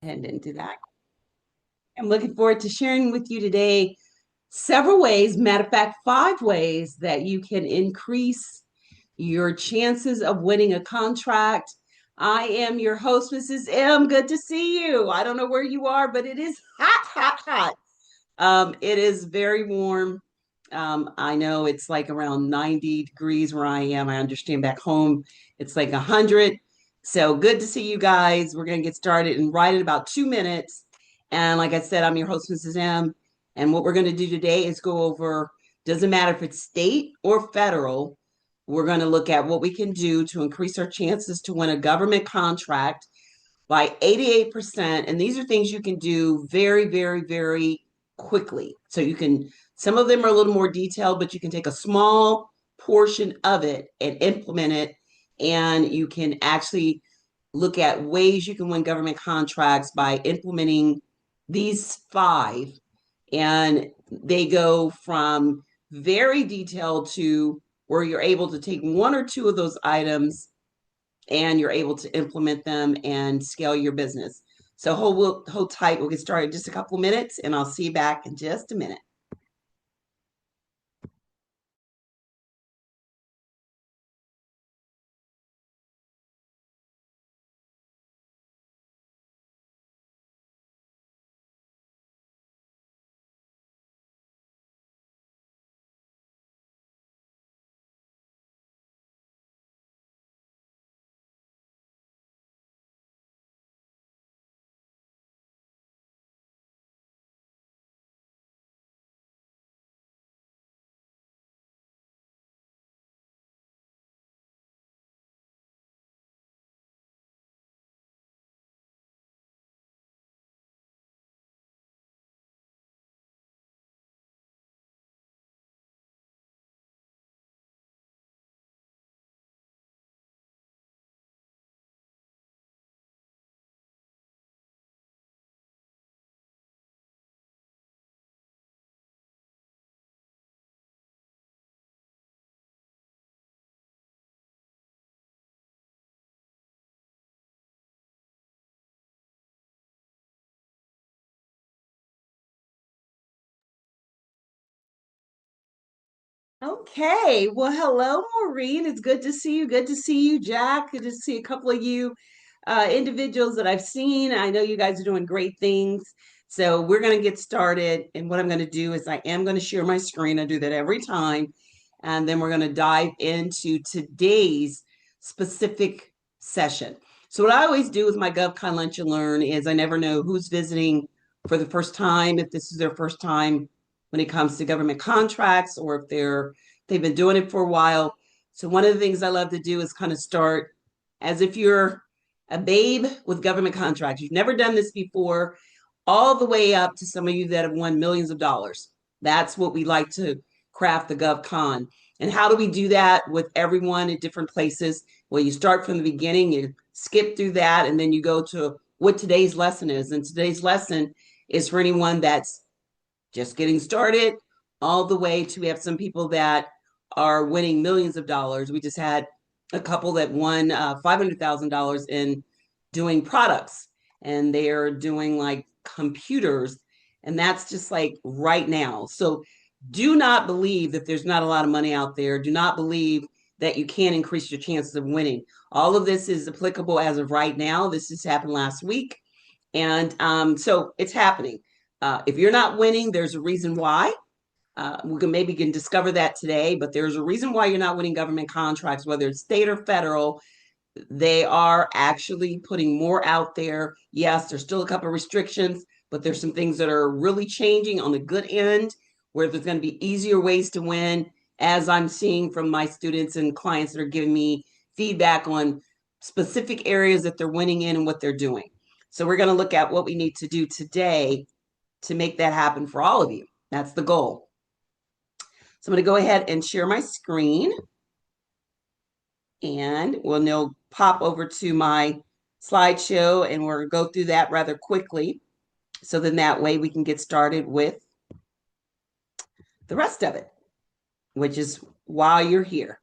And into that. I'm looking forward to sharing with you today several ways, matter of fact, 5 ways that you can increase your chances of winning a contract. I am your host, Mrs. M. Good to see you. I don't know where you are, but it is hot, hot, hot. It is very warm. I know it's like around 90 degrees where I am. I understand back home it's like 100. So good to see you guys. We're going to get started in right in about 2 minutes. And like I said, I'm your host, Mrs. M. And what we're going to do today is go over, doesn't matter if it's state or federal, we're going to look at what we can do to increase our chances to win a government contract by 88%. And these are things you can do very, very, very quickly. So you can, some of them are a little more detailed, but you can take a small portion of it and implement it. And you can actually look at ways you can win government contracts by implementing these 5. And they go from very detailed to where you're able to take 1 or 2 of those items and you're able to implement them and scale your business. So hold tight. We'll get started in just a couple of minutes, and I'll see you back in just a minute. Okay. Well, hello, Maureen. It's good to see you. Good to see you, Jack. Good to see a couple of you individuals that I've seen. I know you guys are doing great things. So we're going to get started. And what I'm going to do is I am going to share my screen. I do that every time. And then we're going to dive into today's specific session. So what I always do with my GovCon Lunch and Learn is I never know who's visiting for the first time, if this is their first time when it comes to government contracts, or if they've been doing it for a while. So one of the things I love to do is kind of start as if you're a babe with government contracts. You've never done this before, all the way up to some of you that have won millions of dollars. That's what we like to craft the GovCon. And how do we do that with everyone in different places? Well, you start from the beginning, you skip through that, and then you go to what today's lesson is. And today's lesson is for anyone that's just getting started, all the way to we have some people that are winning millions of dollars. We just had a couple that won $500,000 in doing products, and they're doing like computers, and that's just like right now. So do not believe that there's not a lot of money out there. Do not believe that you can't increase your chances of winning. All of this is applicable as of right now. This just happened last week. And so it's happening. If you're not winning, there's a reason why. We can maybe can discover that today, but there's a reason why you're not winning government contracts, whether it's state or federal. They are actually putting more out there. Yes, there's still a couple of restrictions, but there's some things that are really changing on the good end, where there's going to be easier ways to win, as I'm seeing from my students and clients that are giving me feedback on specific areas that they're winning in and what they're doing. So we're going to look at what we need to do today to make that happen for all of you. That's the goal. So I'm going to go ahead and share my screen, and we'll pop over to my slideshow, and we'll go through that rather quickly. So then that way we can get started with the rest of it, which is why you're here.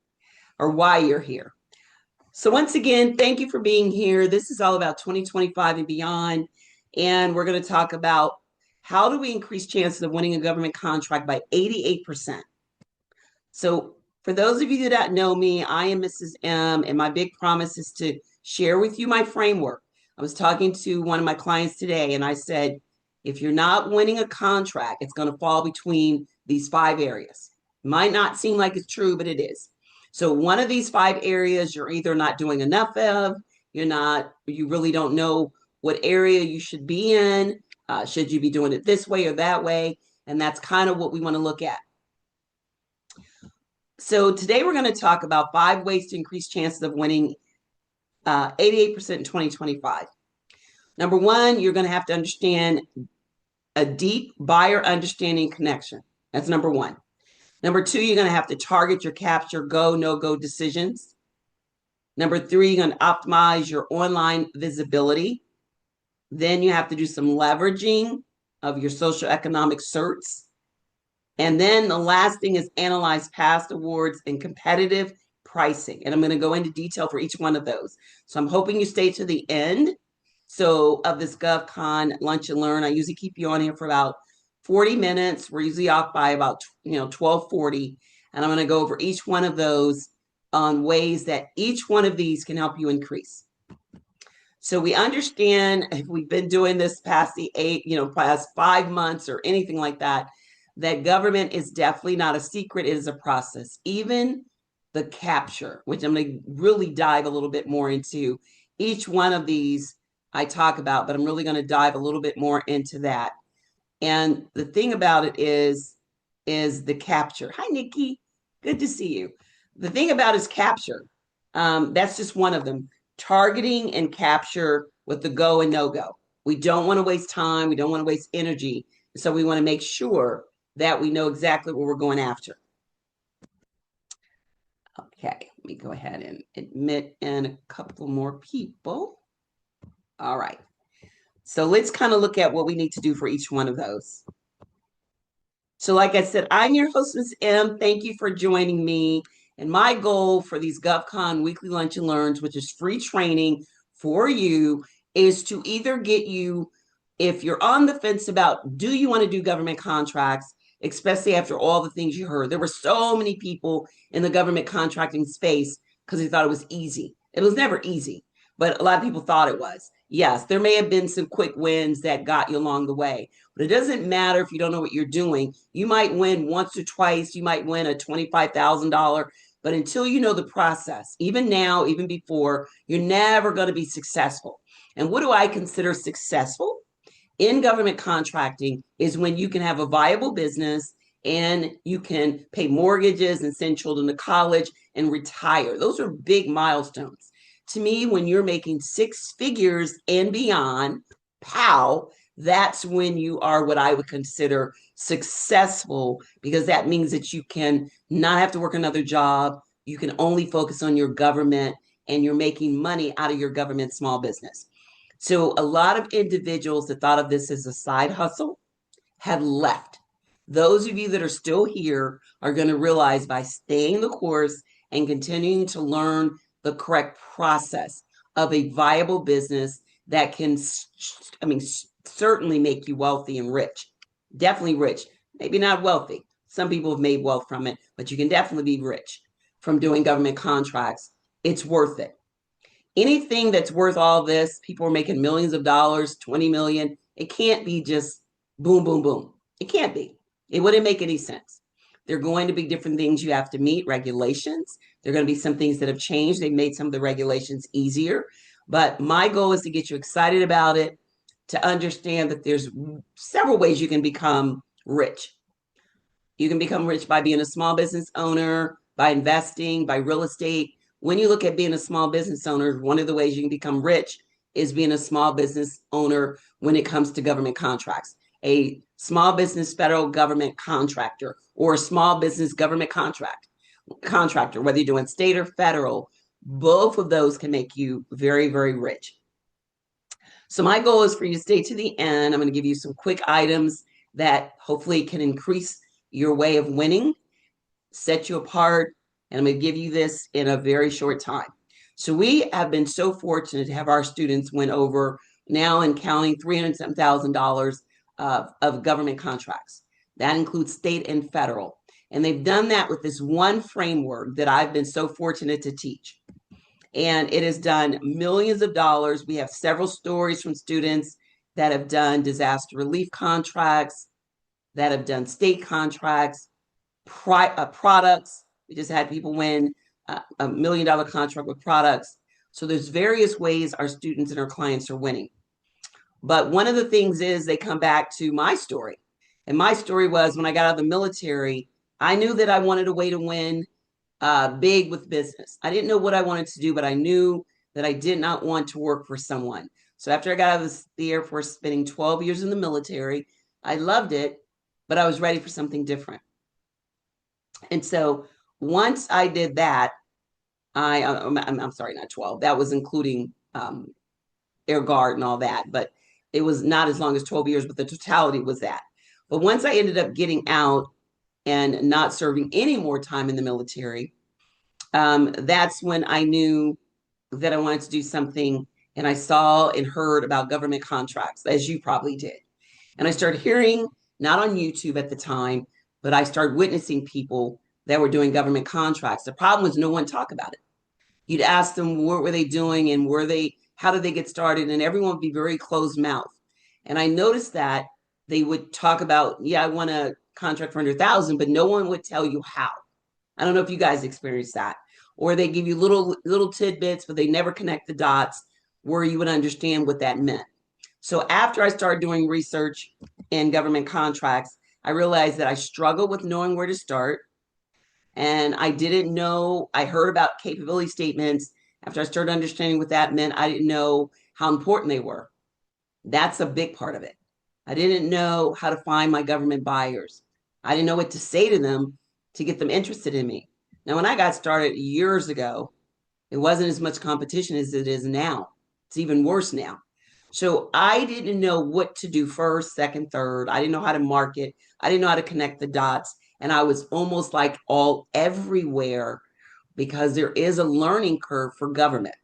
So once again, thank you for being here. This is all about 2025 and beyond. and we're going to talk about how do we increase chances of winning a government contract by 88%. So for those of you that don't know me, I am Mrs. M, and my big promise is to share with you my framework. I was talking to one of my clients today, and I said, if you're not winning a contract, it's going to fall between these 5 areas. Might not seem like it's true, but it is. So one of these 5 areas you're either not doing enough of, you really don't know what area you should be in. Should you be doing it this way or that way? And that's kind of what we want to look at. So today we're going to talk about 5 ways to increase chances of winning 88% in 2025. Number 1, you're going to have to understand a deep buyer understanding connection. That's number 1. Number 2, you're going to have to target your capture go, no-go decisions. Number 3, you're going to optimize your online visibility. Then you have to do some leveraging of your social economic certs. And then the last thing is analyze past awards and competitive pricing. And I'm going to go into detail for each one of those. So I'm hoping you stay to the end. So of this GovCon Lunch and Learn, I usually keep you on here for about 40 minutes. We're usually off by about 12:40. And I'm going to go over each one of those on ways that each one of these can help you increase. So we understand, if we've been doing this past past 5 months or anything like that, that government is definitely not a secret. It is a process. Even the capture, which I'm going to really dive a little bit more into. Each one of these I talk about, but I'm really going to dive a little bit more into that. And the thing about it is the capture. Hi, Nikki. Good to see you. The thing about is capture. That's just one of them. Targeting and capture with the go and no go. We don't want to waste time. We don't want to waste energy. So we want to make sure that we know exactly what we're going after. Okay, let me go ahead and admit in a couple more people. All right. So let's kind of look at what we need to do for each one of those. So like I said, I'm your host, Ms. M. Thank you for joining me. And my goal for these GovCon Weekly Lunch and Learns, which is free training for you, is to either get you, if you're on the fence about, do you want to do government contracts, especially after all the things you heard. There were so many people in the government contracting space because they thought it was easy. It was never easy, but a lot of people thought it was. Yes, there may have been some quick wins that got you along the way, but it doesn't matter if you don't know what you're doing. You might win once or twice. You might win a $25,000, but until you know the process, even now, even before, you're never going to be successful. And what do I consider successful in government contracting is when you can have a viable business and you can pay mortgages and send children to college and retire. Those are big milestones. To me, when you're making 6 figures and beyond, pow, that's when you are what I would consider successful, because that means that you can not have to work another job. You can only focus on your government and you're making money out of your government small business. So a lot of individuals that thought of this as a side hustle have left. Those of you that are still here are going to realize by staying the course and continuing to learn the correct process of a viable business that can, certainly make you wealthy and rich. Definitely rich. Maybe not wealthy. Some people have made wealth from it, but you can definitely be rich from doing government contracts. It's worth it. Anything that's worth all this, people are making millions of dollars, 20 million. It can't be just boom, boom, boom. It can't be. It wouldn't make any sense. There are going to be different things you have to meet, regulations. There are going to be some things that have changed. They've made some of the regulations easier. But my goal is to get you excited about it, to understand that there's several ways you can become rich. You can become rich by being a small business owner, by investing, by real estate. When you look at being a small business owner, one of the ways you can become rich is being a small business owner when it comes to government contracts. A small business federal government contractor or a small business government contractor, whether you're doing state or federal, both of those can make you very, very rich. So my goal is for you to stay to the end. I'm going to give you some quick items that hopefully can increase your way of winning, set you apart, and I'm going to give you this in a very short time. So we have been so fortunate to have our students win over now and counting $307,000 of government contracts. That includes state and federal. And they've done that with this one framework that I've been so fortunate to teach. And it has done millions of dollars. We have several stories from students that have done disaster relief contracts, that have done state contracts, products. We just had people win $1 million contract with products. So there's various ways our students and our clients are winning. But one of the things is they come back to my story. And my story was when I got out of the military, I knew that I wanted a way to win big with business. I didn't know what I wanted to do, but I knew that I did not want to work for someone. So after I got out of the Air Force, spending 12 years in the military, I loved it, but I was ready for something different. And so once I did that, I'm sorry, not 12. That was including Air Guard and all that, but it was not as long as 12 years, but the totality was that. But once I ended up getting out and not serving any more time in the military, that's when I knew that I wanted to do something. And I saw and heard about government contracts, as you probably did. And I started hearing, not on YouTube at the time, but I started witnessing people that were doing government contracts. The problem was no one talked about it. You'd ask them what were they doing and how did they get started? And everyone would be very closed mouth. And I noticed that they would talk about, yeah, I want a contract for 100,000, but no one would tell you how. I don't know if you guys experienced that. Or they give you little tidbits, but they never connect the dots where you would understand what that meant. So after I started doing research in government contracts, I realized that I struggled with knowing where to start. And I didn't know, I heard about capability statements. After I started understanding what that meant, I didn't know how important they were. That's a big part of it. I didn't know how to find my government buyers. I didn't know what to say to them to get them interested in me. Now, when I got started years ago, it wasn't as much competition as it is now. It's even worse now. So I didn't know what to do first, second, third. I didn't know how to market. I didn't know how to connect the dots. And I was almost like all everywhere because there is a learning curve for government.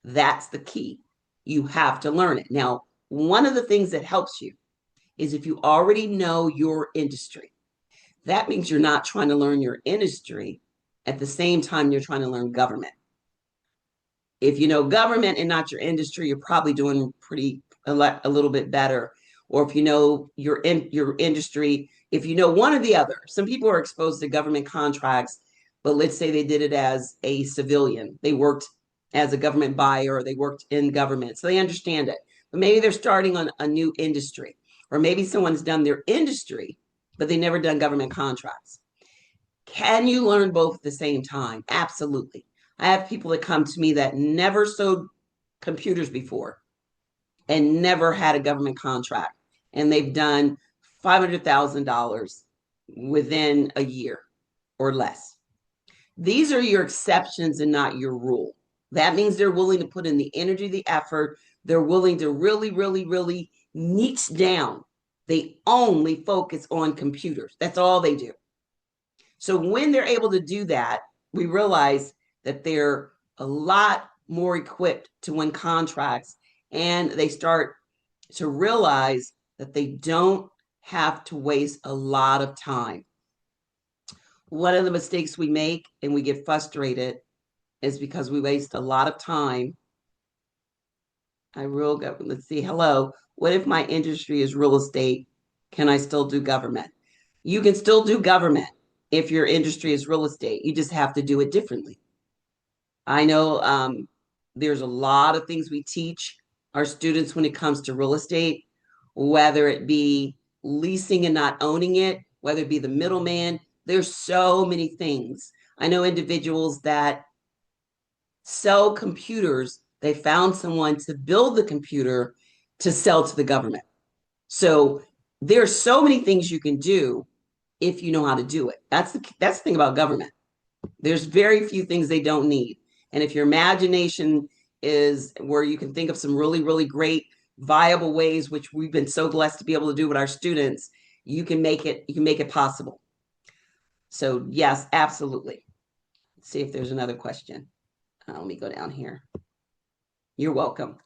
That's the key. You have to learn it. Now, one of the things that helps you is if you already know your industry. That means you're not trying to learn your industry at the same time you're trying to learn government. If you know government and not your industry, you're probably doing a little bit better. Or if you know your industry, if you know one or the other. Some people are exposed to government contracts, but let's say they did it as a civilian. They worked as a government buyer, or they worked in government, so they understand it. But maybe they're starting on a new industry, or maybe someone's done their industry, but they never done government contracts. Can you learn both at the same time? Absolutely. I have people that come to me that never sold computers before and never had a government contract, and they've done $500,000 within a year or less. These are your exceptions and not your rule. That means they're willing to put in the energy, the effort. They're willing to really, really, really niche down. They only focus on computers. That's all they do. So when they're able to do that, we realize that they're a lot more equipped to win contracts, and they start to realize that they don't have to waste a lot of time. One of the mistakes we make and we get frustrated is because we waste a lot of time. Let's see. Hello. What if my industry is real estate? Can I still do government? You can still do government if your industry is real estate. You just have to do it differently. I know there's a lot of things we teach our students when it comes to real estate, whether it be leasing and not owning it, whether it be the middleman. There's so many things. I know individuals that sell computers. They found someone to build the computer to sell to the government. So there's so many things you can do if you know how to do it. That's the thing about government. There's very few things they don't need. And if your imagination is where you can think of some really, really great, viable ways, which we've been so blessed to be able to do with our students, you can make it possible. So yes, absolutely. Let's see if there's another question. Let me go down here. You're welcome.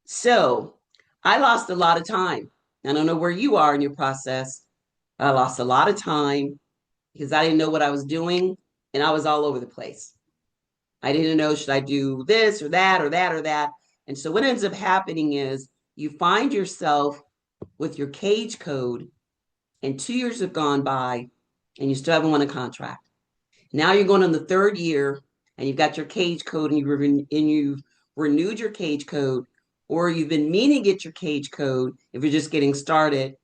So I lost a lot of time. I don't know where you are in your process. I lost a lot of time because I didn't know what I was doing and I was all over the place. I didn't know, should I do this or that or that or that? And so what ends up happening is you find yourself with your cage code and 2 years have gone by and you still haven't won a contract. Now you're going on the third year and you've got your cage code and you've renewed your cage code, or you've been meaning to get your cage code if you're just getting started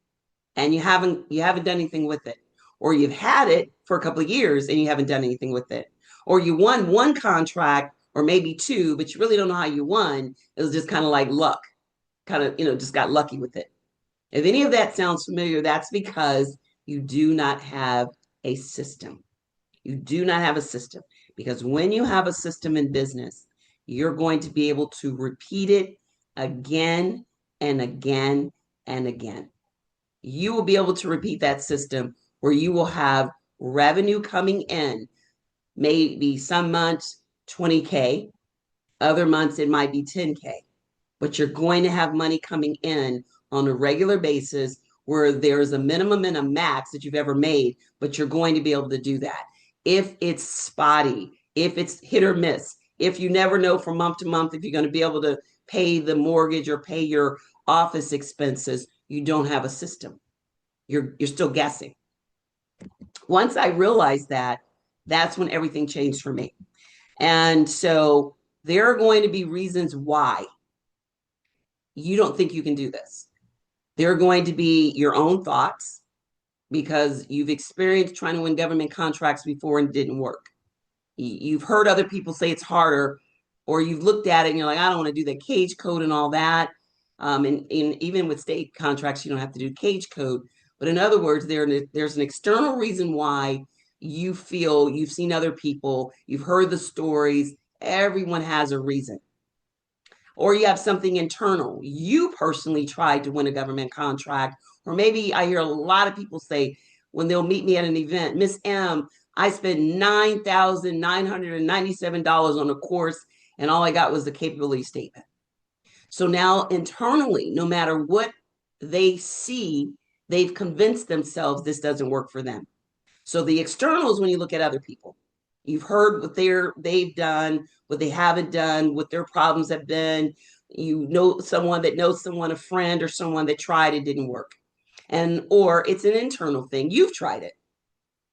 and you haven't done anything with it, or you've had it for a couple of years and you haven't done anything with it, or you won one contract or maybe two, but you really don't know how you won. It was just kind of like luck, kind of, just got lucky with it. If any of that sounds familiar, that's because you do not have a system. You do not have a system, because when you have a system in business, you're going to be able to repeat it again and again and again. You will be able to repeat that system where you will have revenue coming in, maybe some months 20K, other months it might be 10K, but you're going to have money coming in on a regular basis where there's a minimum and a max that you've ever made, but you're going to be able to do that. If it's spotty, if it's hit or miss, if you never know from month to month if you're going to be able to pay the mortgage or pay your office expenses, you don't have a system. You're still guessing. Once I realized that, that's when everything changed for me. And so there are going to be reasons why you don't think you can do this. There are going to be your own thoughts because you've experienced trying to win government contracts before and it didn't work. You've heard other people say it's harder, or you've looked at it and you're like, I don't want to do the cage code and all that. And even with state contracts, you don't have to do cage code. But in other words, there's an external reason why you feel you've seen other people, you've heard the stories. Everyone has a reason. Or you have something internal. You personally tried to win a government contract. Or maybe I hear a lot of people say when they'll meet me at an event, Miss M, I spent $9,997 on a course and all I got was the capability statement. So now internally, no matter what they see, they've convinced themselves this doesn't work for them. So the externals, when you look at other people, you've heard what they've done, what they haven't done, what their problems have been. You know someone that knows someone, a friend or someone that tried it didn't work. And or it's an internal thing. You've tried it.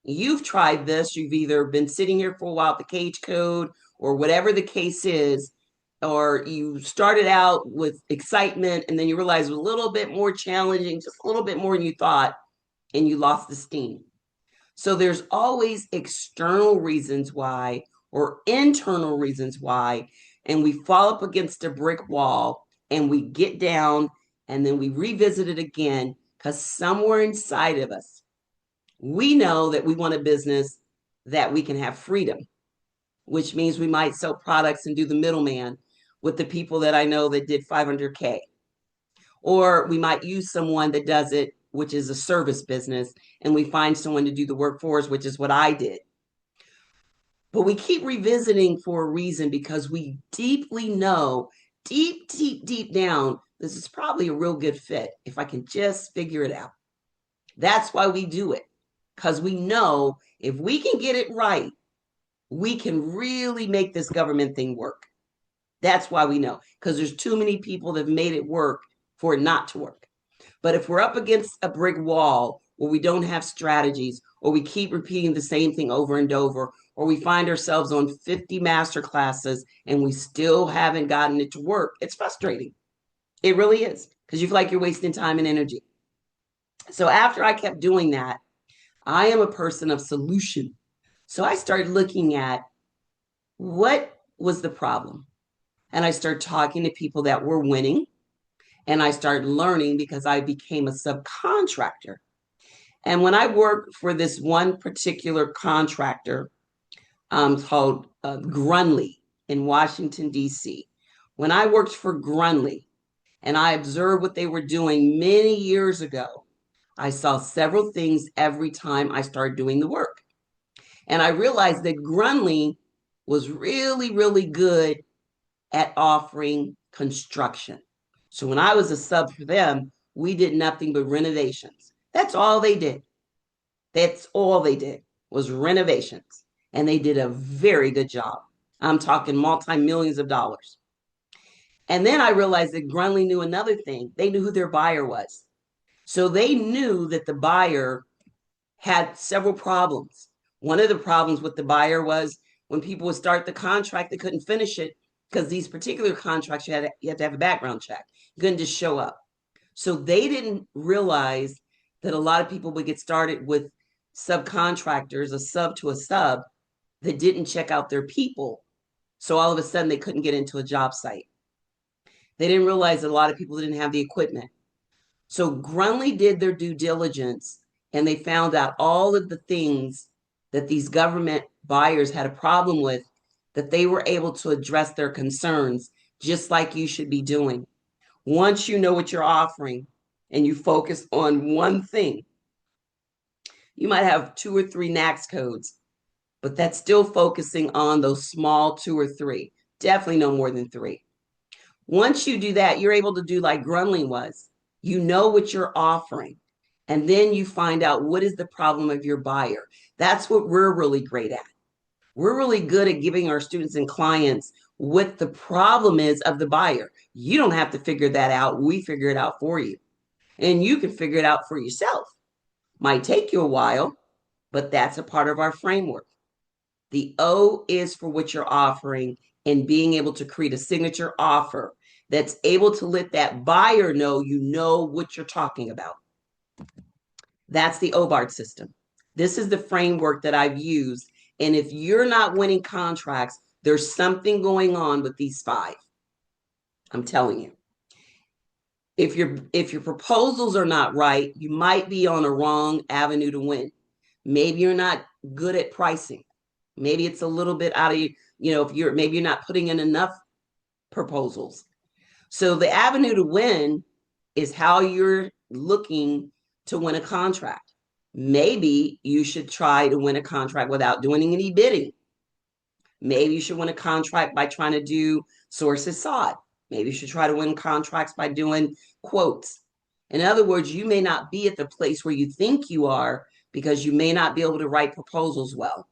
You've tried this. You've either been sitting here for a while at the cage code or whatever the case is, or you started out with excitement and then you realized it was a little bit more challenging, just a little bit more than you thought, and you lost the steam. So there's always external reasons why or internal reasons why, and we fall up against a brick wall and we get down and then we revisit it again because somewhere inside of us, we know that we want a business that we can have freedom, which means we might sell products and do the middleman with the people that I know that did 500K. Or we might use someone that does it, which is a service business, and we find someone to do the work for us, which is what I did. But we keep revisiting for a reason because we deeply know, deep, deep, deep down, this is probably a real good fit if I can just figure it out. That's why we do it, because we know if we can get it right, we can really make this government thing work. That's why we know, because there's too many people that have made it work for it not to work. But if we're up against a brick wall where we don't have strategies, or we keep repeating the same thing over and over, or we find ourselves on 50 master classes and we still haven't gotten it to work, it's frustrating. It really is, because you feel like you're wasting time and energy. So after I kept doing that, I am a person of solution. So I started looking at what was the problem. And I started talking to people that were winning. And I started learning because I became a subcontractor. And when I worked for this one particular contractor called Grunley in Washington, D.C., when I worked for Grunley and I observed what they were doing many years ago, I saw several things every time I started doing the work. And I realized that Grunley was really, really good at offering construction. So when I was a sub for them, we did nothing but renovations. That's all they did. That's all they did was renovations. And they did a very good job. I'm talking multi-millions of dollars. And then I realized that Grunley knew another thing. They knew who their buyer was. So they knew that the buyer had several problems. One of the problems with the buyer was when people would start the contract, they couldn't finish it because these particular contracts, you had to have a background check. You couldn't just show up. So they didn't realize that a lot of people would get started with subcontractors, a sub to a sub, that didn't check out their people. So all of a sudden they couldn't get into a job site. They didn't realize that a lot of people didn't have the equipment. So Grunley did their due diligence and they found out all of the things that these government buyers had a problem with, that they were able to address their concerns, just like you should be doing. Once you know what you're offering and you focus on one thing, you might have 2 or 3 NAICS codes, but that's still focusing on those small 2 or 3, definitely no more than 3. Once you do that, you're able to do like Grunley was. You know what you're offering, and then you find out what is the problem of your buyer. That's what we're really great at. We're really good at giving our students and clients what the problem is of the buyer. You don't have to figure that out. We figure it out for you. And you can figure it out for yourself. Might take you a while, but that's a part of our framework. The O is for what you're offering and being able to create a signature offer that's able to let that buyer know you know what you're talking about. That's the OBARD system. This is the framework that I've used. And if you're not winning contracts, there's something going on with these 5. I'm telling you. If your proposals are not right, you might be on a wrong avenue to win. Maybe you're not good at pricing. Maybe it's a little bit out of if maybe you're not putting in enough proposals. So the avenue to win is how you're looking to win a contract. Maybe you should try to win a contract without doing any bidding. Maybe you should win a contract by trying to do sources sought. Maybe you should try to win contracts by doing quotes. In other words, you may not be at the place where you think you are because you may not be able to write proposals well.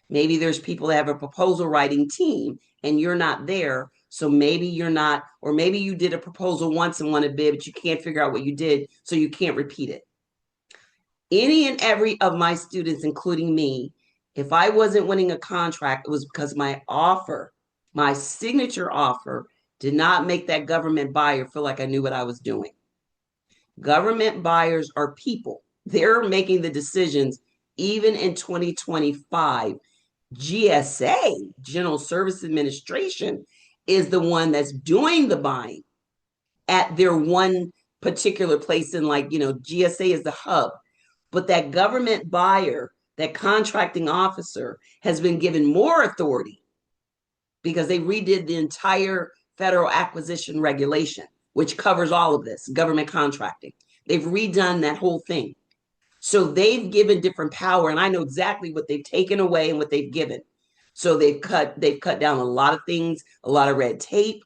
Maybe there's people that have a proposal writing team and you're not there. So maybe you're not, or maybe you did a proposal once and won a bid, but you can't figure out what you did, so you can't repeat it. Any and every of my students, including me, if I wasn't winning a contract, it was because my offer, my signature offer, did not make that government buyer feel like I knew what I was doing. Government buyers are people. They're making the decisions. Even in 2025, GSA, General Service Administration, is the one that's doing the buying at their one particular place in, GSA is the hub. But that government buyer, that contracting officer, has been given more authority because they redid the entire federal acquisition regulation, which covers all of this, government contracting. They've redone that whole thing. So they've given different power, and I know exactly what they've taken away and what they've given. So they've cut down a lot of things, a lot of red tape.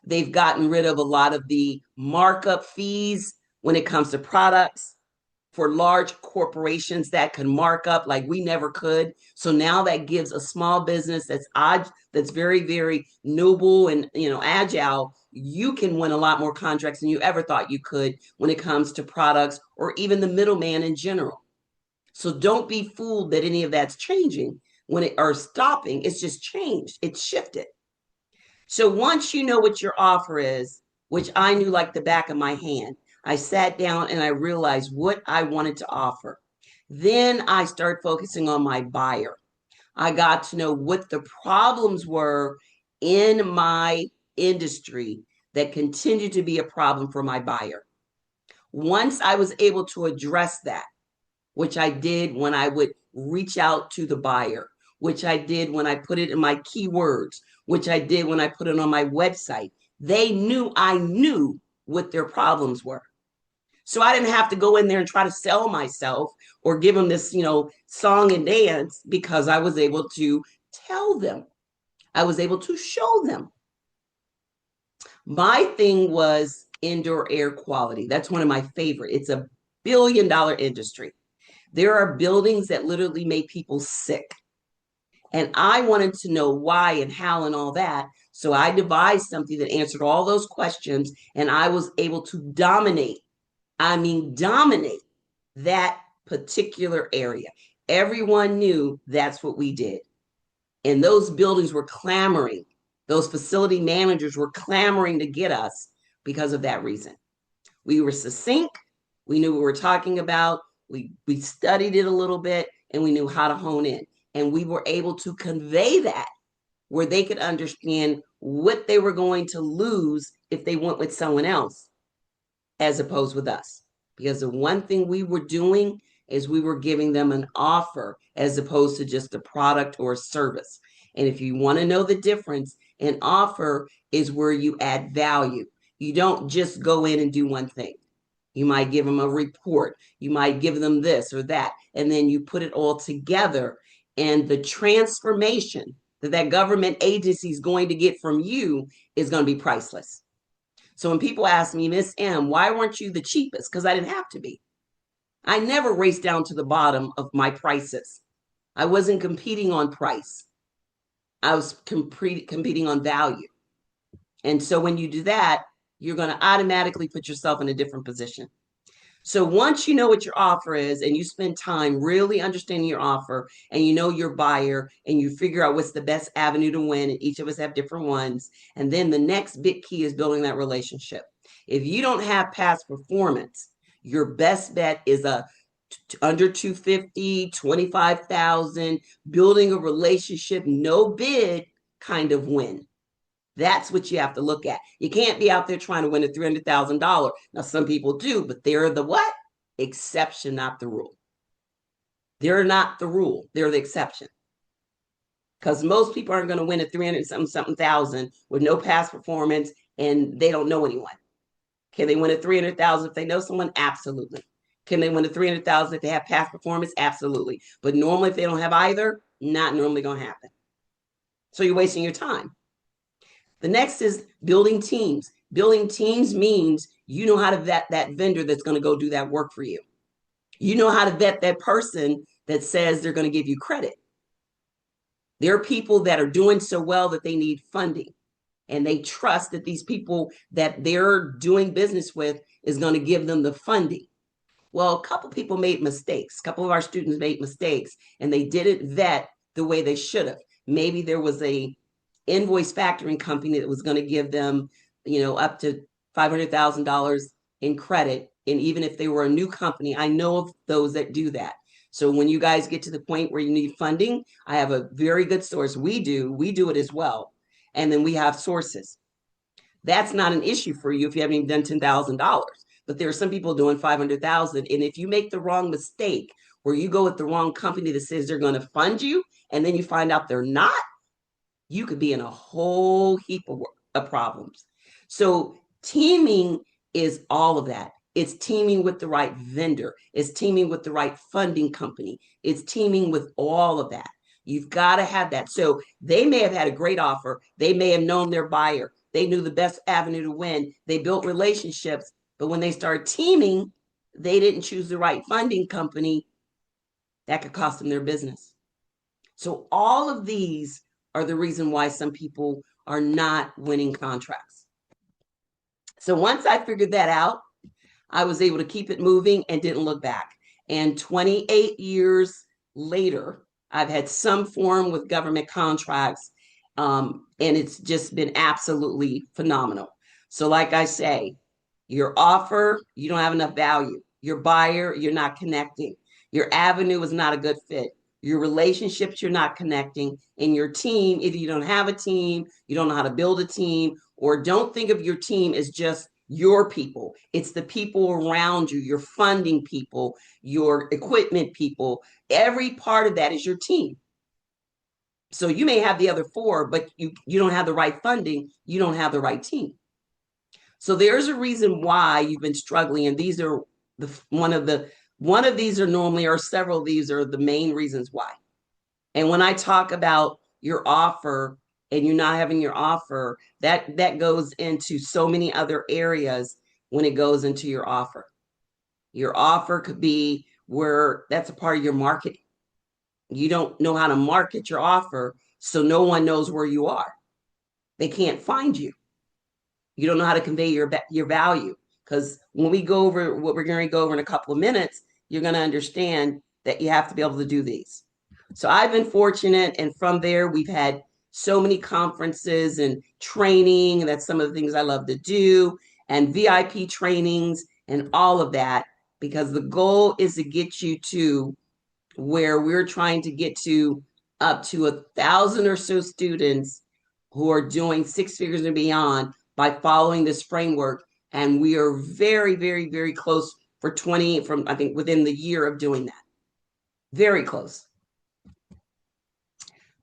They've gotten rid of a lot of the markup fees when it comes to products for large corporations that can mark up like we never could. So now that gives a small business that's odd, that's very, very noble and agile. You can win a lot more contracts than you ever thought you could when it comes to products or even the middleman in general. So don't be fooled that any of that's changing or stopping. It's just changed. It's shifted. So once you know what your offer is, which I knew like the back of my hand, I sat down and I realized what I wanted to offer. Then I started focusing on my buyer. I got to know what the problems were in my industry that continued to be a problem for my buyer. Once I was able to address that, which I did when I would reach out to the buyer, which I did when I put it in my keywords, which I did when I put it on my website, they knew I knew what their problems were. So I didn't have to go in there and try to sell myself or give them this, song and dance, because I was able to tell them. I was able to show them. My thing was indoor air quality. That's one of my favorite. It's a billion-dollar industry. There are buildings that literally make people sick. And I wanted to know why and how and all that. So I devised something that answered all those questions, and I was able to dominate. I mean, dominate that particular area. Everyone knew that's what we did. And those buildings were clamoring. Those facility managers were clamoring to get us because of that reason. We were succinct. We knew what we were talking about. We studied it a little bit and we knew how to hone in. And we were able to convey that where they could understand what they were going to lose if they went with someone else as opposed with us. Because the one thing we were doing is we were giving them an offer as opposed to just a product or a service. And if you want to know the difference, an offer is where you add value. You don't just go in and do one thing. You might give them a report. You might give them this or that. And then you put it all together. And the transformation that that government agency is going to get from you is going to be priceless. So when people ask me, Miss M, why weren't you the cheapest? Because I didn't have to be. I never raced down to the bottom of my prices. I wasn't competing on price. I was competing on value. And so when you do that, you're going to automatically put yourself in a different position. So once you know what your offer is and you spend time really understanding your offer and you know your buyer and you figure out what's the best avenue to win, and each of us have different ones. And then the next big key is building that relationship. If you don't have past performance, your best bet is a under 250, 25,000, building a relationship, no bid kind of win. That's what you have to look at. You can't be out there trying to win a $300,000. Now, some people do, but they're the what? Exception, not the rule. They're not the rule. They're the exception. Because most people aren't going to win a 300 something thousand with no past performance and they don't know anyone. Can they win a 300,000 if they know someone? Absolutely. Can they win a 300,000 if they have past performance? Absolutely. But normally, if they don't have either, not normally going to happen. So you're wasting your time. The next is building teams. Building teams means you know how to vet that vendor that's going to go do that work for you. You know how to vet that person that says they're going to give you credit. There are people that are doing so well that they need funding, and they trust that these people that they're doing business with is going to give them the funding. Well, a couple people made mistakes. A couple of our students made mistakes, and they didn't vet the way they should have. Maybe there was a invoice factoring company that was going to give them, up to $500,000 in credit. And even if they were a new company, I know of those that do that. So when you guys get to the point where you need funding, I have a very good source. We do it as well. And then we have sources. That's not an issue for you if you haven't even done $10,000. But there are some people doing 500,000. And if you make the wrong mistake where you go with the wrong company that says they're going to fund you, and then you find out they're not, you could be in a whole heap of problems. So teaming is all of that. It's teaming with the right vendor. It's teaming with the right funding company. It's teaming with all of that. You've got to have that. So they may have had a great offer. They may have known their buyer. They knew the best avenue to win. They built relationships. But when they started teaming, they didn't choose the right funding company. That could cost them their business. So all of these are the reason why some people are not winning contracts. So once I figured that out, I was able to keep it moving and didn't look back. And 28 years later, I've had some form with government contracts, and it's just been absolutely phenomenal. So like I say, your offer, you don't have enough value. Your buyer, you're not connecting. Your avenue is not a good fit. Your relationships, you're not connecting. And your team, either you don't have a team, you don't know how to build a team, or don't think of your team as just your people. It's the people around you, your funding people, your equipment people. Every part of that is your team. So you may have the other four, but you don't have the right funding, you don't have the right team. So there's a reason why you've been struggling, and these are one of these are normally, or several of these are the main reasons why. And when I talk about your offer and you're not having your offer, that goes into so many other areas when it goes into your offer. Your offer could be where that's a part of your marketing. You don't know how to market your offer, so no one knows where you are. They can't find you. You don't know how to convey your value, because when we go over what we're going to go over in a couple of minutes, you're going to understand that you have to be able to do these. So I've been fortunate, and from there we've had so many conferences and training. That's some of the things I love to do, and VIP trainings and all of that, because the goal is to get you to where we're trying to get to up to 1,000 or so students who are doing six figures and beyond by following this framework. And we are very, very, very close for 20 from, I think, within the year of doing that. Very close.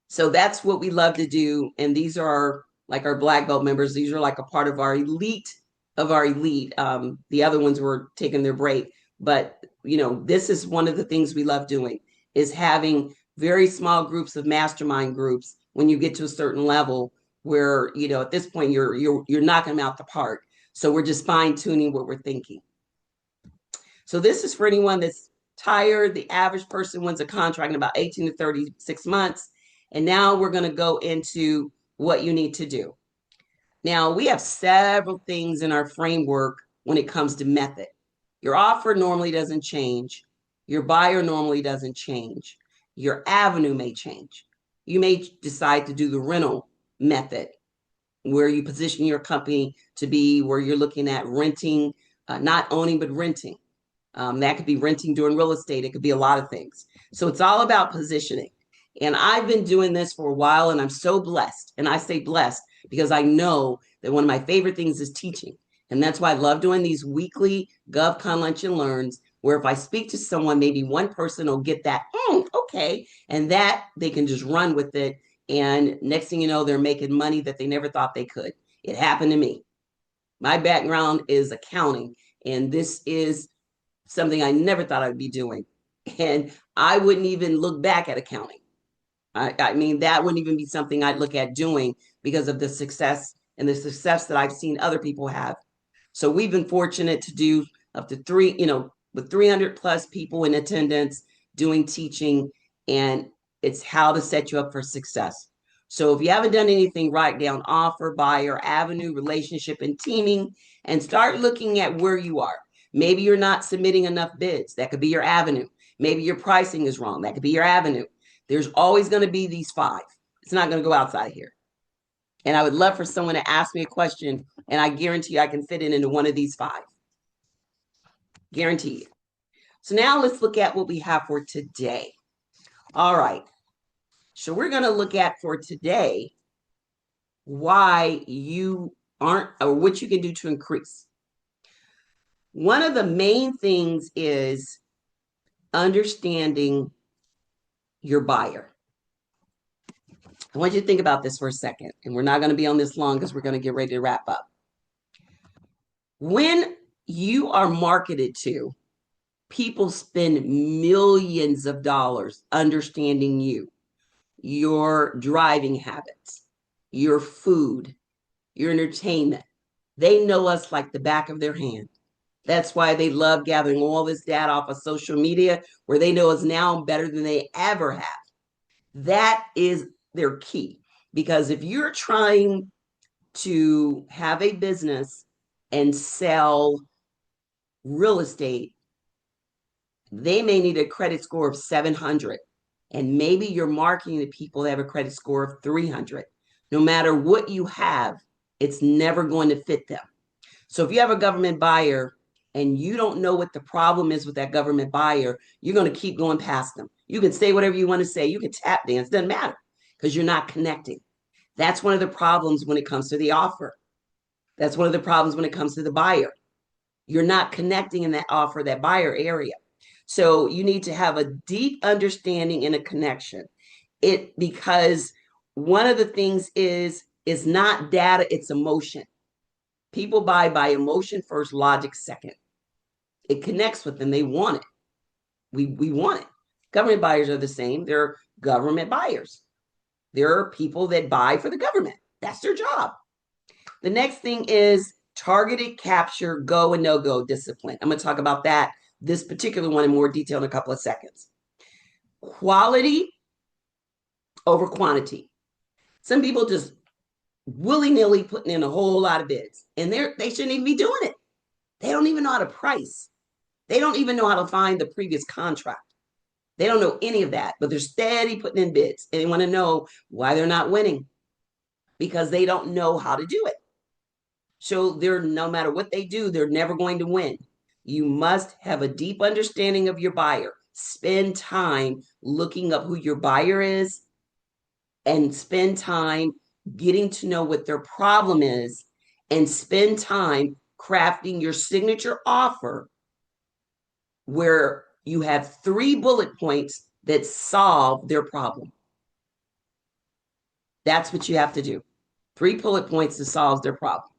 So that's what we love to do. And these are like our black belt members. These are like a part of our elite of our elite. The other ones were taking their break. But, this is one of the things we love doing, is having very small groups of mastermind groups when you get to a certain level where, at this point, you're knocking them out the park. So we're just fine tuning what we're thinking. So this is for anyone that's tired. The average person wins a contract in about 18 to 36 months. And now we're going to go into what you need to do. Now, we have several things in our framework when it comes to method. Your offer normally doesn't change. Your buyer normally doesn't change. Your avenue may change. You may decide to do the rental method, where you position your company to be where you're looking at renting, not owning, but renting. That could be renting doing real estate. It could be a lot of things. So it's all about positioning. And I've been doing this for a while, and I'm so blessed. And I say blessed because I know that one of my favorite things is teaching. And that's why I love doing these weekly GovCon Lunch and Learns, where if I speak to someone, maybe one person will get that, okay, and that they can just run with it. And next thing you know, they're making money that they never thought they could. It happened to me. My background is accounting, and this is something I never thought I'd be doing. And I wouldn't even look back at accounting. I mean, that wouldn't even be something I'd look at doing because of the success and the success that I've seen other people have. So we've been fortunate to do up to with 300 plus people in attendance doing teaching, and it's how to set you up for success. So if you haven't done anything, write down offer, buyer, avenue, relationship, and teaming, and start looking at where you are. Maybe you're not submitting enough bids. That could be your avenue. Maybe your pricing is wrong. That could be your avenue. There's always going to be these five. It's not going to go outside here. And I would love for someone to ask me a question, and I guarantee you I can fit it into one of these five. Guaranteed. So now let's look at what we have for today. All right. So we're going to look at for today why you aren't, or what you can do to increase. One of the main things is understanding your buyer. I want you to think about this for a second, and we're not going to be on this long because we're going to get ready to wrap up. When you are marketed to, people spend millions of dollars understanding you, your driving habits, your food, your entertainment. They know us like the back of their hand. That's why they love gathering all this data off of social media, where they know us now better than they ever have. That is their key. Because if you're trying to have a business and sell real estate, they may need a credit score of 700. And maybe you're marketing to people that have a credit score of 300. No matter what you have, it's never going to fit them. So if you have a government buyer and you don't know what the problem is with that government buyer, you're going to keep going past them. You can say whatever you want to say. You can tap dance. Doesn't matter, because you're not connecting. That's one of the problems when it comes to the offer. That's one of the problems when it comes to the buyer. You're not connecting in that offer, that buyer area. So you need to have a deep understanding and a connection. Because one of the things is not data, it's emotion. People buy by emotion first, logic second. It connects with them. They want it. We want it. Government buyers are the same. They're government buyers. There are people that buy for the government. That's their job. The next thing is targeted capture, go and no-go discipline. I'm going to talk about that, this particular one in more detail in a couple of seconds. Quality over quantity. Some people just willy-nilly putting in a whole lot of bids, and they shouldn't even be doing it. They don't even know how to price. They don't even know how to find the previous contract. They don't know any of that, but they're steady putting in bids, and they want to know why they're not winning, because they don't know how to do it. So they're, no matter what they do, they're never going to win. You must have a deep understanding of your buyer. Spend time looking up who your buyer is, and spend time getting to know what their problem is, and spend time crafting your signature offer where you have 3 bullet points that solve their problem. That's what you have to do. 3 bullet points that solves their problem.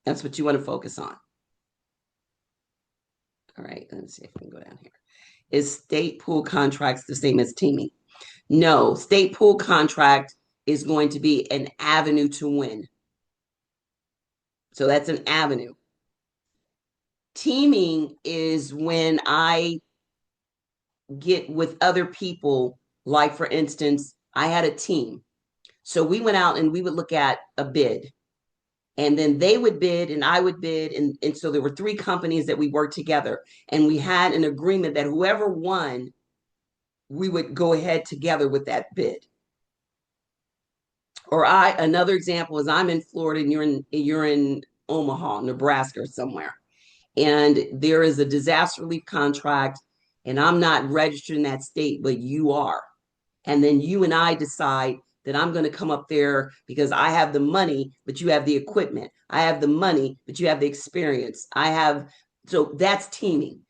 That's what you want to focus on. All right, let's see if we can go down here. Is state pool contracts the same as teaming? No, state pool contract is going to be an avenue to win. So that's an avenue. Teaming is when I get with other people, like for instance, I had a team. So we went out and we would look at a bid, and then they would bid and I would bid. And so there were 3 companies that we worked together, and we had an agreement that whoever won, we would go ahead together with that bid. Or another example is I'm in Florida and you're in Omaha, Nebraska or somewhere, and there is a disaster relief contract, and I'm not registered in that state, but you are. And then you and I decide that I'm going to come up there because I have the money, but you have the equipment. I have the money, but you have the experience. So that's teaming.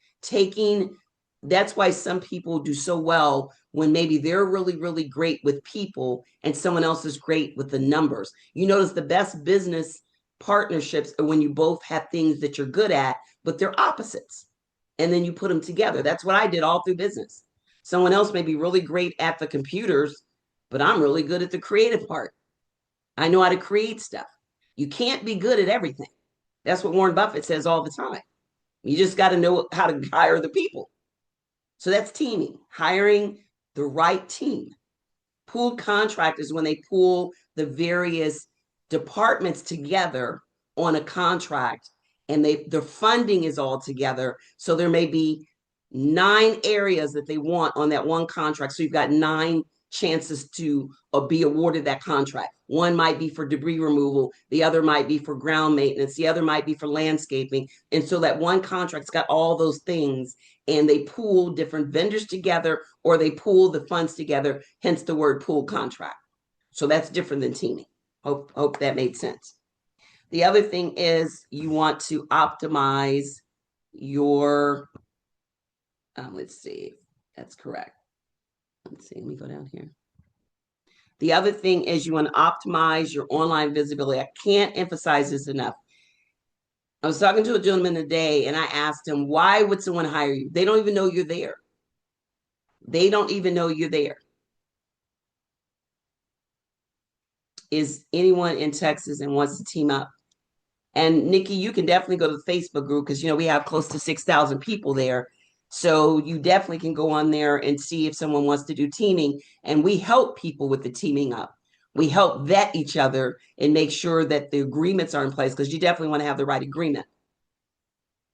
That's why some people do so well when maybe they're really, really great with people and someone else is great with the numbers. You notice the best business partnerships are when you both have things that you're good at, but they're opposites. And then you put them together. That's what I did all through business. Someone else may be really great at the computers, but I'm really good at the creative part. I know how to create stuff. You can't be good at everything. That's what Warren Buffett says all the time. You just got to know how to hire the people. So that's teaming, hiring the right team. Pooled contract is when they pool the various departments together on a contract, and the funding is all together. So there may be 9 areas that they want on that one contract. So you've got 9 chances to be awarded that contract. One might be for debris removal, the other might be for ground maintenance, the other might be for landscaping. And so that one contract's got all those things, and they pool different vendors together, or they pool the funds together, hence the word pool contract. So that's different than teaming. Hope that made sense. The other thing is you want to optimize your, let's see, that's correct. Let's see, let me go down here. The other thing is you want to optimize your online visibility. I can't emphasize this enough. I was talking to a gentleman today, and I asked him, why would someone hire you? They don't even know you're there. They don't even know you're there. Is anyone in Texas and wants to team up? And Nikki, you can definitely go to the Facebook group because, we have close to 6,000 people there. So you definitely can go on there and see if someone wants to do teaming. And we help people with the teaming up. We help vet each other and make sure that the agreements are in place, because you definitely want to have the right agreement.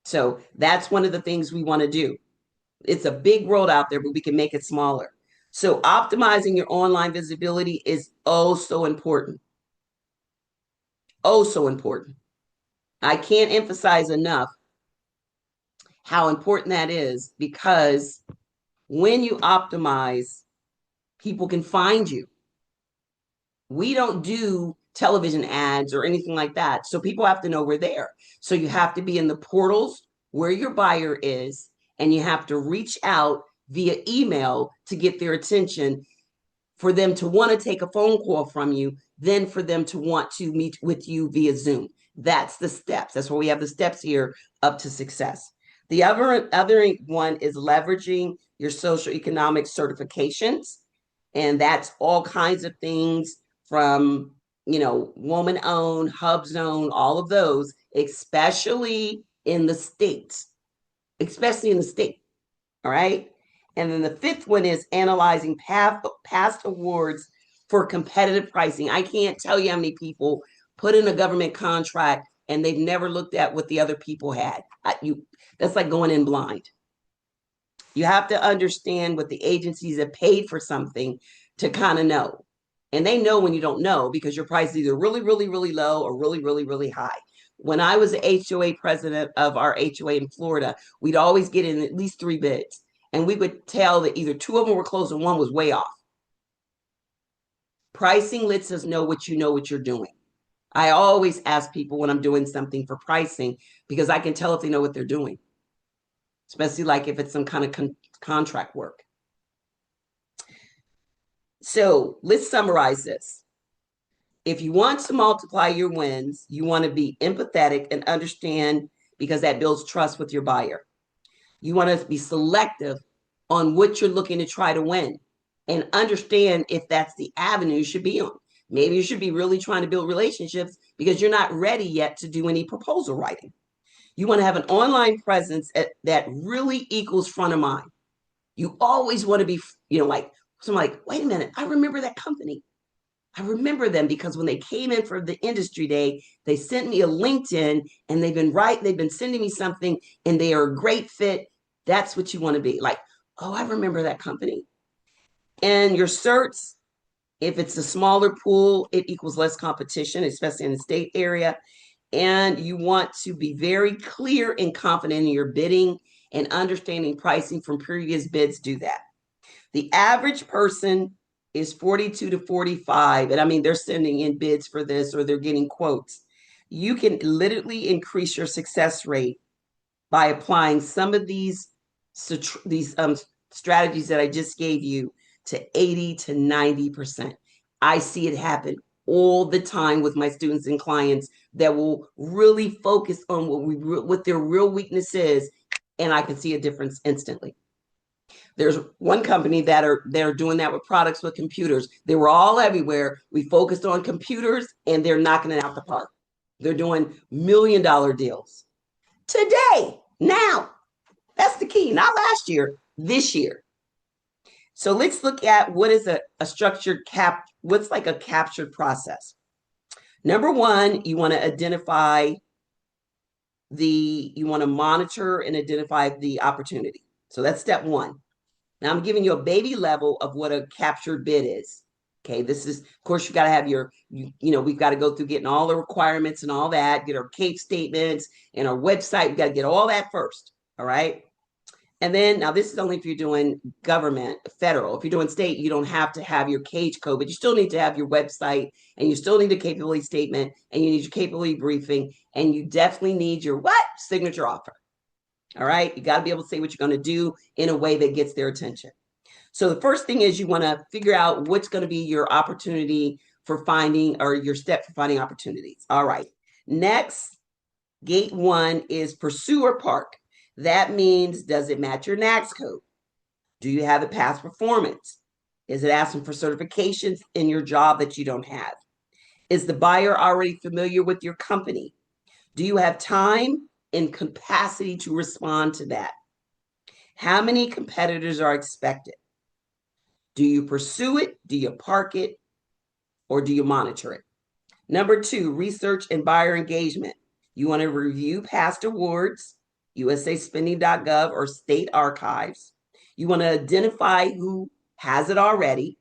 So that's one of the things we want to do. It's a big world out there, but we can make it smaller. So optimizing your online visibility is oh so important. Oh, so important. I can't emphasize enough how important that is, because when you optimize, people can find you. We don't do television ads or anything like that. So people have to know we're there. So you have to be in the portals where your buyer is, and you have to reach out via email to get their attention, for them to want to take a phone call from you, then for them to want to meet with you via Zoom. That's the steps. That's why we have the steps here up to success. The other one is leveraging your social economic certifications. And that's all kinds of things from, woman owned, hub zone, all of those, especially in the States, especially in the state. All right. And then the fifth one is analyzing past awards for competitive pricing. I can't tell you how many people put in a government contract and they've never looked at what the other people had. That's like going in blind. You have to understand what the agencies have paid for something to kind of know. And they know when you don't know because your price is either really, really, really low or really, really, really high. When I was the HOA president of our HOA in Florida, we'd always get in at least 3 bids. And we would tell that either 2 of them were close and 1 was way off. Pricing lets us know what you're doing. I always ask people when I'm doing something for pricing because I can tell if they know what they're doing, especially like if it's some kind of contract work. So let's summarize this. If you want to multiply your wins, you want to be empathetic and understand because that builds trust with your buyer. You want to be selective on what you're looking to try to win and understand if that's the avenue you should be on. Maybe you should be really trying to build relationships because you're not ready yet to do any proposal writing. You want to have an online presence that really equals front of mind. You always want to be, like, so I'm like, wait a minute, I remember that company. I remember them because when they came in for the industry day, they sent me a LinkedIn and they've been sending me something and they are a great fit. That's what you want to be like. Oh, I remember that company. And your certs, if it's a smaller pool, it equals less competition, especially in the state area. And you want to be very clear and confident in your bidding and understanding pricing from previous bids. Do that. The average person is 42 to 45. And I mean, they're sending in bids for this or they're getting quotes. You can literally increase your success rate by applying some of these strategies that I just gave you to 80 to 90%. I see it happen all the time with my students and clients that will really focus on what their real weakness is, and I can see a difference instantly. There's one company they're doing that with products with computers. They were all everywhere. We focused on computers and they're knocking it out the park. They're doing $1 million deals today, now. That's the key. Not last year, this year. So let's look at what is a structured what's like a captured process. Number one, you want to monitor and identify the opportunity. So that's step one. Now I'm giving you a baby level of what a captured bid is. Okay, this is, of course, you got to have we've got to go through getting all the requirements and all that, get our CAPE statements and our website. We got to get all that first. All right. And then now this is only if you're doing government, federal. If you're doing state, you don't have to have your cage code, but you still need to have your website and you still need a capability statement and you need your capability briefing and you definitely need your signature offer. All right. You got to be able to say what you're going to do in a way that gets their attention. So the first thing is you want to figure out what's going to be your opportunity for finding or your step for finding opportunities. All right. Next, gate 1 is pursue or park. That means, does it match your NAAQS code? Do you have a past performance? Is it asking for certifications in your job that you don't have? Is the buyer already familiar with your company? Do you have time and capacity to respond to that? How many competitors are expected? Do you pursue it? Do you park it? Or do you monitor it? Number 2, research and buyer engagement. You want to review past awards, usaspending.gov or state archives. You want to identify who has it already.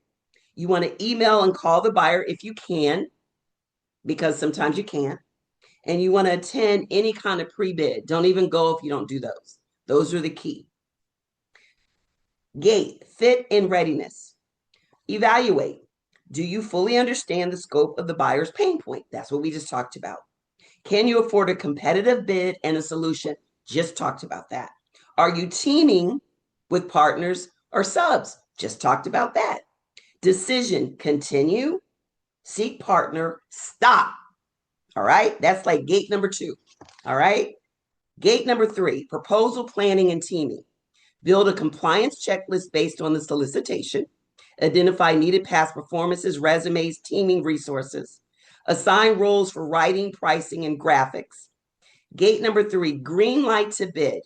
You want to email and call the buyer if you can, because sometimes you can't. And you want to attend any kind of pre-bid. Don't even go if you don't do those. Those are the key. Gate, fit and readiness. Evaluate. Do you fully understand the scope of the buyer's pain point? That's what we just talked about. Can you afford a competitive bid and a solution? Just talked about that. Are you teaming with partners or subs? Just talked about that. Decision, continue, seek partner, stop. All right. That's like gate number 2. All right. Gate number 3, proposal planning and teaming. Build a compliance checklist based on the solicitation. Identify needed past performances, resumes, teaming resources. Assign roles for writing, pricing, and graphics. Gate number 3, green light to bid.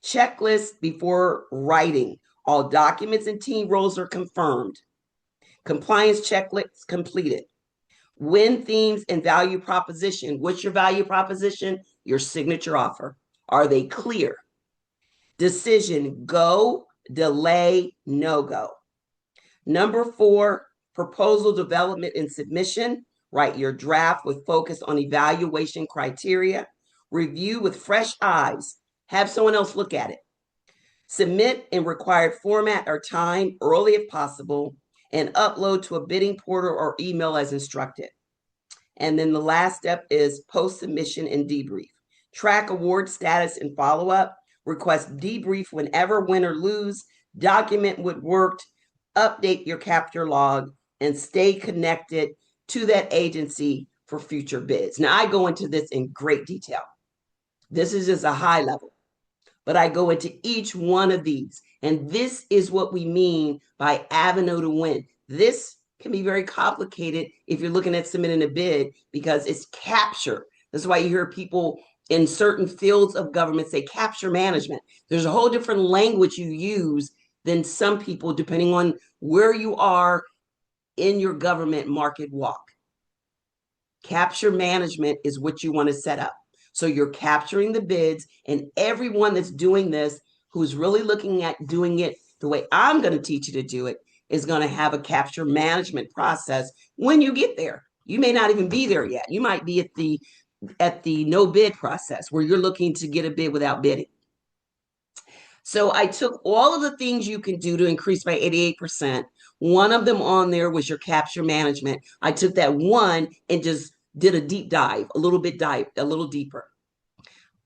Checklist before writing. All documents and team roles are confirmed. Compliance checklist completed. Win themes and value proposition. What's your value proposition? Your signature offer. Are they clear? Decision, go, delay, no go. Number 4, proposal development and submission. Write your draft with focus on evaluation criteria. Review with fresh eyes. Have someone else look at it. Submit in required format or time early if possible, and upload to a bidding portal or email as instructed. And then the last step is post-submission and debrief. Track award status and follow-up. Request debrief whenever win or lose. Document what worked. Update your capture log and stay connected to that agency for future bids. Now, I go into this in great detail. This is just a high level, but I go into each one of these. And this is what we mean by avenue to win. This can be very complicated if you're looking at submitting a bid because it's capture. That's why you hear people in certain fields of government say capture management. There's a whole different language you use than some people, depending on where you are in your government market walk. Capture management is what you want to set up. So you're capturing the bids, and everyone that's doing this, who's really looking at doing it the way I'm going to teach you to do it, is going to have a capture management process when you get there. You may not even be there yet. You might be at the no bid process where you're looking to get a bid without bidding. So I took all of the things you can do to increase by 88%. One of them on there was your capture management. I took that one and just did a deep dive, a little deeper.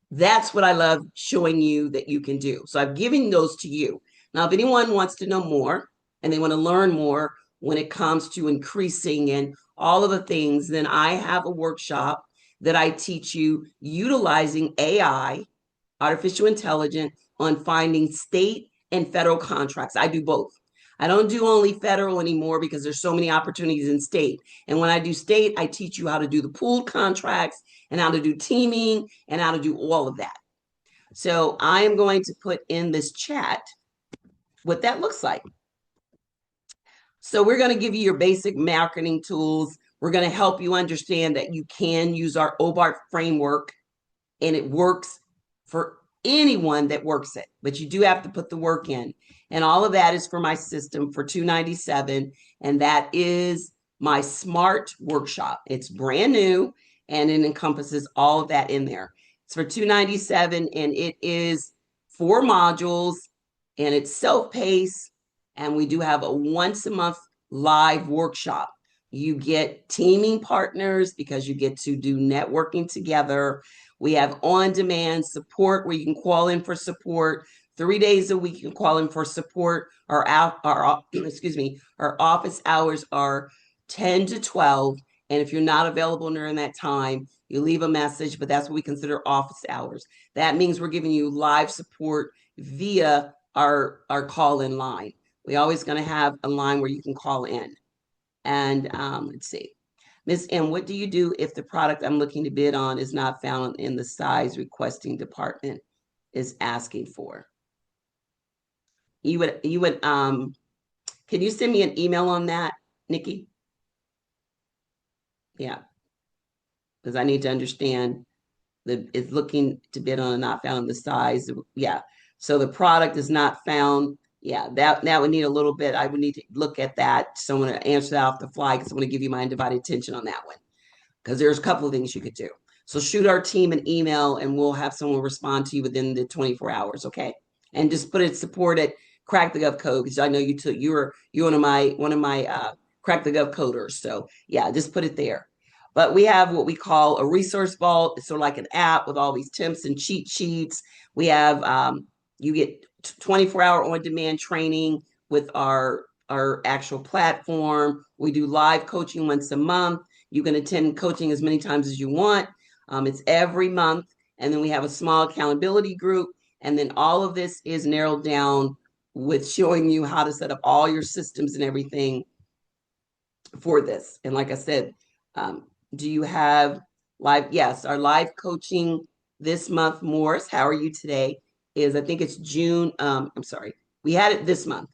That's what I love showing you that you can do. So I've given those to you. Now, if anyone wants to know more and they want to learn more when it comes to increasing and all of the things, then I have a workshop that I teach you utilizing AI, artificial intelligence, on finding state and federal contracts. I do both. I don't do only federal anymore because there's so many opportunities in state. And when I do state, I teach you how to do the pooled contracts and how to do teaming and how to do all of that. So I am going to put in this chat what that looks like. So we're going to give you your basic marketing tools. We're going to help you understand that you can use our OBART framework and it works for anyone that works it, but you do have to put the work in. And all of that is for my system for $297. And that is my smart workshop. It's brand new and it encompasses all of that in there. It's for $297 and it is 4 modules and it's self-paced. And we do have a once a month live workshop. You get teaming partners because you get to do networking together. We have on-demand support where you can call in for support 3 days a week. You can call in for support. Our office hours are 10 to 12. And if you're not available during that time, you leave a message, but that's what we consider office hours. That means we're giving you live support via our call-in line. We're always going to have a line where you can call in. And let's see. Ms. M, what do you do if the product I'm looking to bid on is not found in the size requesting department is asking for? You would can you send me an email on that, Nikki? Yeah, because I need to understand it's looking to bid on and not found in the size. Yeah, so the product is not found. Yeah, that would need a little bit. I would need to look at that. Someone to answer that off the fly because I'm going to give you my undivided attention on that one. Because there's a couple of things you could do. So shoot our team an email and we'll have someone respond to you within the 24 hours, okay? And just put it support at Crack the Gov Code because I know you're one of my Crack the Gov coders. So yeah, just put it there. But we have what we call a resource vault. It's sort of like an app with all these tips and cheat sheets. We have you get 24-hour on-demand training with our actual platform. We do live coaching once a month. You can attend coaching as many times as you want. It's every month. And then we have a small accountability group. And then all of this is narrowed down with showing you how to set up all your systems and everything for this. And like I said, do you have live? Yes, our live coaching this month, Morris, how are you today? Is I think it's June. I'm sorry, we had it this month.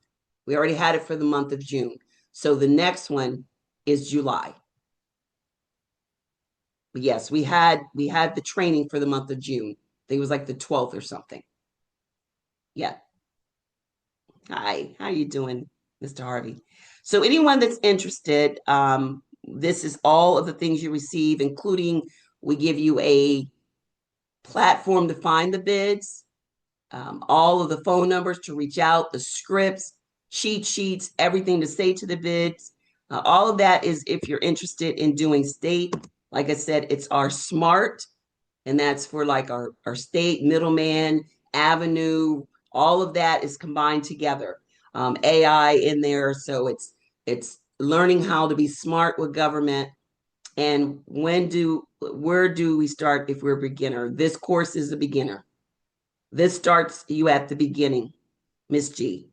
We already had it for the month of June. So the next one is July. But yes, we had the training for the month of June. I think it was like the 12th or something. Yeah. Hi, how you doing, Mr. Harvey? So anyone that's interested, this is all of the things you receive, including we give you a platform to find the bids, all of the phone numbers to reach out, the scripts, cheat sheets, everything to say to the bids. All of that is if you're interested in doing state. Like I said, it's our SMART, and that's for like our state, middleman, avenue, all of that is combined together. AI in there, so it's learning how to be smart with government. And where do we start if we're a beginner? This course is a beginner. This starts you at the beginning, Miss G.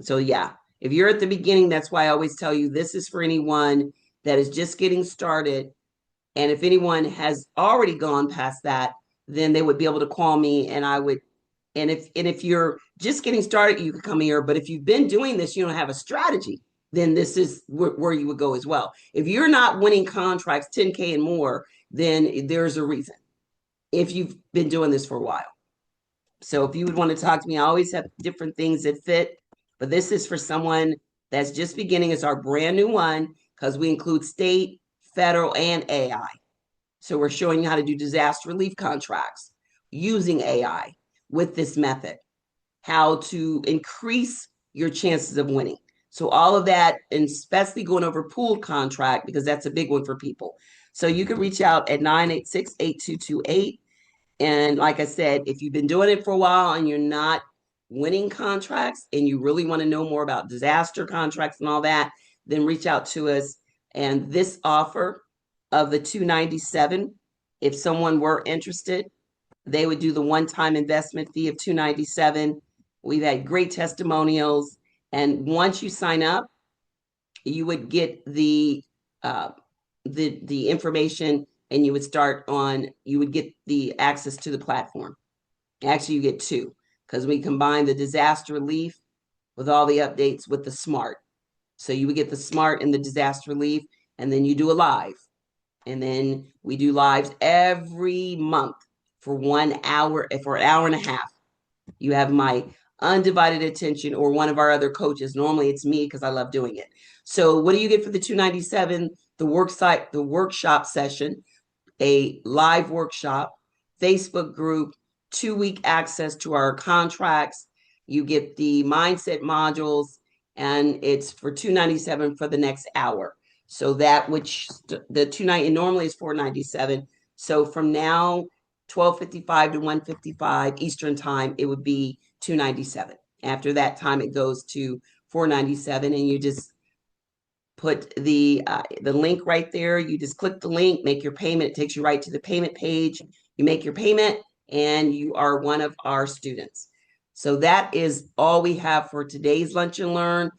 So yeah, if you're at the beginning, that's why I always tell you this is for anyone that is just getting started. And if anyone has already gone past that, then they would be able to call me and I would. And if you're just getting started, you can come here. But if you've been doing this, you don't have a strategy, then this is where you would go as well. If you're not winning contracts 10K and more, then there's a reason. If you've been doing this for a while. So if you would want to talk to me, I always have different things that fit. But this is for someone that's just beginning. It's our brand new one because we include state, federal, and AI. So we're showing you how to do disaster relief contracts using AI with this method, how to increase your chances of winning. So all of that, and especially going over pooled contract, because that's a big one for people. So you can reach out at 986-8228. And like I said, if you've been doing it for a while and you're not winning contracts and you really want to know more about disaster contracts and all that, then reach out to us. And this offer of the 297, if someone were interested, they would do the one-time investment fee of 297. We've had great testimonials. And once you sign up, you would get uh, the information and you would get the access to the platform. Actually, you get two because we combine the disaster relief with all the updates with the smart. So you would get the smart and the disaster relief, and then you do a live. And then we do lives every month for 1 hour, for an hour and a half. You have my undivided attention or one of our other coaches. Normally it's me because I love doing it. So what do you get for the 297? The workshop session, a live workshop, Facebook group, 2-week access to our contracts. You get the mindset modules, and it's for $297 for the next hour. So that which the 290 normally is $497. So from now 12:55 to 1:55 Eastern time, it would be $297. After that time, it goes to $497, and you just put the link right there. You just click the link, make your payment. It takes you right to the payment page. You make your payment, and you are one of our students. So that is all we have for today's Lunch and Learn.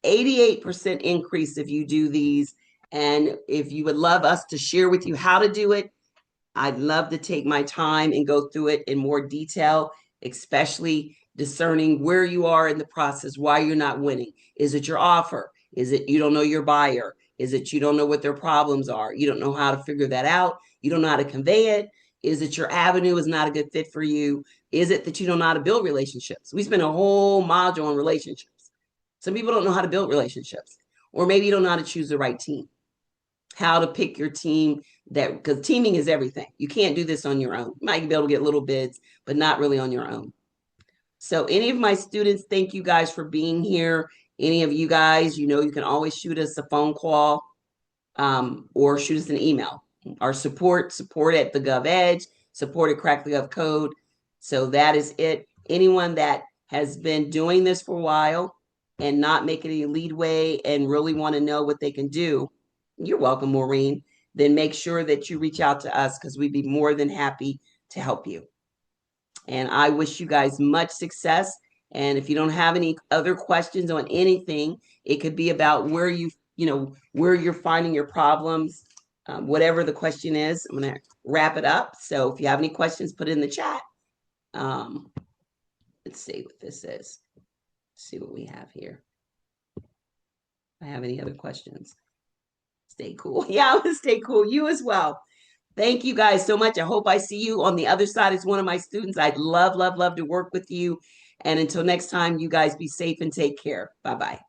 88% increase if you do these. And if you would love us to share with you how to do it, I'd love to take my time and go through it in more detail, especially discerning where you are in the process, why you're not winning. Is it your offer? Is it you don't know your buyer? Is it you don't know what their problems are? You don't know how to figure that out. You don't know how to convey it. Is it your avenue is not a good fit for you? Is it that you don't know how to build relationships? We spent a whole module on relationships. Some people don't know how to build relationships, or maybe you don't know how to choose the right team, how to pick your team, that because teaming is everything. You can't do this on your own. You might be able to get little bids, but not really on your own. So any of my students, thank you guys for being here. Any of you guys, you can always shoot us a phone call or shoot us an email. Our support at the Gov Edge, support at Crack the Gov Code. So that is it. Anyone that has been doing this for a while and not making any leadway and really want to know what they can do, you're welcome, Maureen. Then make sure that you reach out to us because we'd be more than happy to help you. And I wish you guys much success. And if you don't have any other questions on anything, it could be about where where you're finding your problems, whatever the question is. I'm going to wrap it up. So if you have any questions, put it in the chat. Um, let's see what this is. Let's see what we have here. If I have any other questions. Stay cool. Yeah, I'm gonna stay cool. You as well. Thank you guys so much. I hope I see you on the other side as one of my students. I'd love, love, love to work with you. And until next time, you guys be safe and take care. Bye bye.